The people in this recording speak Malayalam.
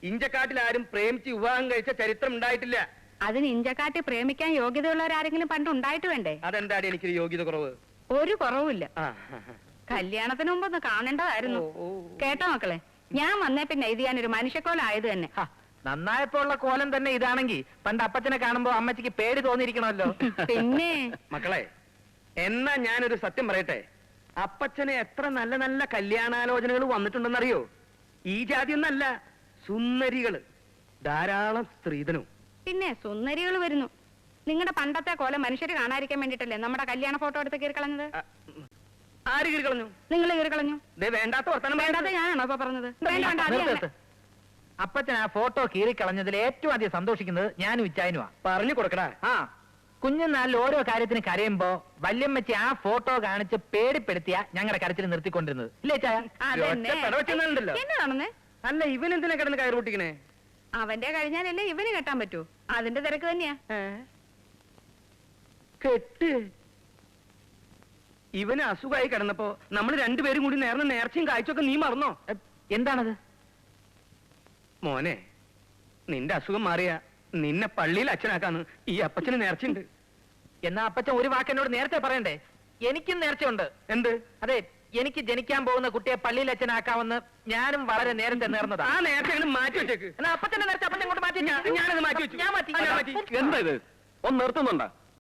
ഇഞ്ചക്കാട്ടിൽ ആരും പ്രേമിച്ച് വിവാഹം കഴിച്ച ചരിത്രം ഉണ്ടായിട്ടില്ല. അതിന് ഇഞ്ചക്കാട്ടി പ്രേമിക്കാൻ യോഗ്യതയുള്ളവരാരെങ്കിലും പണ്ട് ഉണ്ടായിട്ട് വേണ്ടേ? അതെന്താടി എനിക്കൊരു യോഗ്യത കുറവ്? ഒരു കുറവുമില്ല. കല്യാണത്തിന് മുമ്പ് ഒന്ന് കാണേണ്ടതായിരുന്നു. കേട്ടോ മക്കളെ, ഞാൻ വന്നേ പിന്നെ ഇത് ഞാനൊരു മനുഷ്യക്കോലായത് തന്നെ. നന്നായപ്പോ ഉള്ള കോലം തന്നെ ഇതാണെങ്കിൽ പണ്ട് അപ്പച്ചനെ കാണുമ്പോ അമ്മച്ചിക്ക് പേടി തോന്നിയിരിക്കണമല്ലോ. പിന്നെ മക്കളെ, എന്നാ ഞാനൊരു സത്യം പറയട്ടെ, അപ്പച്ചന് എത്ര നല്ല നല്ല കല്യാണാലോചനകൾ വന്നിട്ടുണ്ടെന്നറിയോ? ഈ ജാതി ഒന്നല്ല, സുന്ദരികള് ധാരാളം സ്ത്രീധനവും. പിന്നെ സുന്ദരികൾ വരുന്നു. നിങ്ങളുടെ പണ്ടത്തെ കോലം മനുഷ്യര് കാണാതിരിക്കാൻ വേണ്ടിട്ടല്ലേ നമ്മുടെ കല്യാണ ഫോട്ടോ എടുത്ത് കീറിക്കളഞ്ഞത്? ആര് കീറിക്കളഞ്ഞു? നിങ്ങൾ കീറിക്കളഞ്ഞു. വേണ്ടാത്ത വർത്തമാനം വേണ്ടാത്ത ഞാനാണോ ഇപ്പൊ പറഞ്ഞത്? അപ്പച്ചൻ ആ ഫോട്ടോ കീറിക്കളഞ്ഞതിൽ ഏറ്റവും അധികം സന്തോഷിക്കുന്നത് ഞാനും ഇച്ചായനുമാ. പറഞ്ഞു കൊടുക്കടാ. കുഞ്ഞുനാളിൽ ഓരോ കാര്യത്തിന് കരയുമ്പോ വല്യമ്മച്ചി ആ ഫോട്ടോ കാണിച്ച് പേടിപ്പെടുത്തിയ ഞങ്ങളുടെ കരച്ചിൽ നിർത്തിക്കൊണ്ടിരുന്നത് ഇല്ലേ ചായ? എന്നതാണെന്ന്? അല്ല, ഇവനെന്തിനാ കിടന്ന് കയറി പൊട്ടിക്കണേ? അവന്റെ കഴിഞ്ഞാലല്ലേ ഇവന് കെട്ടാൻ പറ്റൂ. അതിന്റെ തിരക്ക് തന്നെയാ. കെട്ട് ഇവന് അസുഖമായി കിടന്നപ്പോ നമ്മൾ രണ്ടുപേരും കൂടി നേർന്ന നേർച്ചയും കാഴ്ചയൊക്കെ നീ മറന്നോ? എന്താണത് മോനെ? നിന്റെ അസുഖം മാറിയ നിന്നെ പള്ളിയിൽ അച്ഛനാക്കാന്ന് ഈ അപ്പച്ചന് നേർച്ചയുണ്ട്. എന്നാ അപ്പച്ചൻ ഒരു വാക്ക് എന്നോട് നേരത്തെ പറയണ്ടേ? എനിക്കും നേർച്ചയുണ്ട്. എന്ത്? അതെ, എനിക്ക് ജനിക്കാൻ പോകുന്ന കുട്ടിയെ പള്ളിയിൽ അച്ഛനാക്കാമെന്ന് ഞാനും വളരെ നേരത്തെ നേർന്നതാ. ആ നേരത്തെ മാറ്റി വെച്ചേക്ക്. എന്നാ അപ്പച്ചന്റെ നേരത്തെ അപ്പച്ചൻ കൊണ്ട് മാറ്റി. ഞാനത് മാറ്റി വെച്ചു. ഞാൻ മാറ്റി. എന്താ ഇത്? ഒന്ന് നിർത്തുന്നുണ്ടോ?